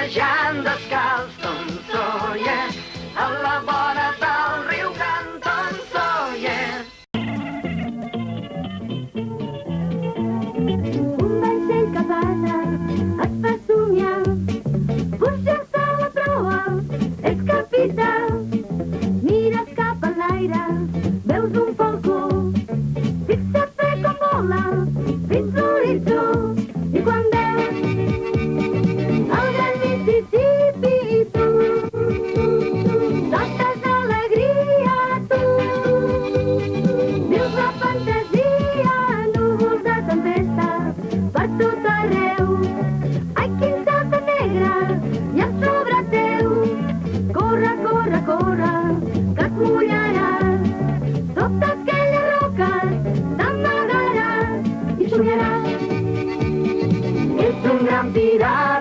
passejant descalç, Tom Sawyer, a la vora del riu Gran Tom Sawyer. Un vaixell que passa et fa somiar, pujar-se a la proa és capital. Mires cap a l'aire, veus un falcó, fixa't bé com vola fins l'horitzó. I quan veus el gran Mississippi i tu saltes d'alegria, tu vius la fantasia, núvols de tempesta per tot arreu. Ai, quin salta negre hi ha sobre teu. Corre, corre, corre, que et mullaràs. Sota aquelles roques t'amagaràs i somiaràs. És un gran pirat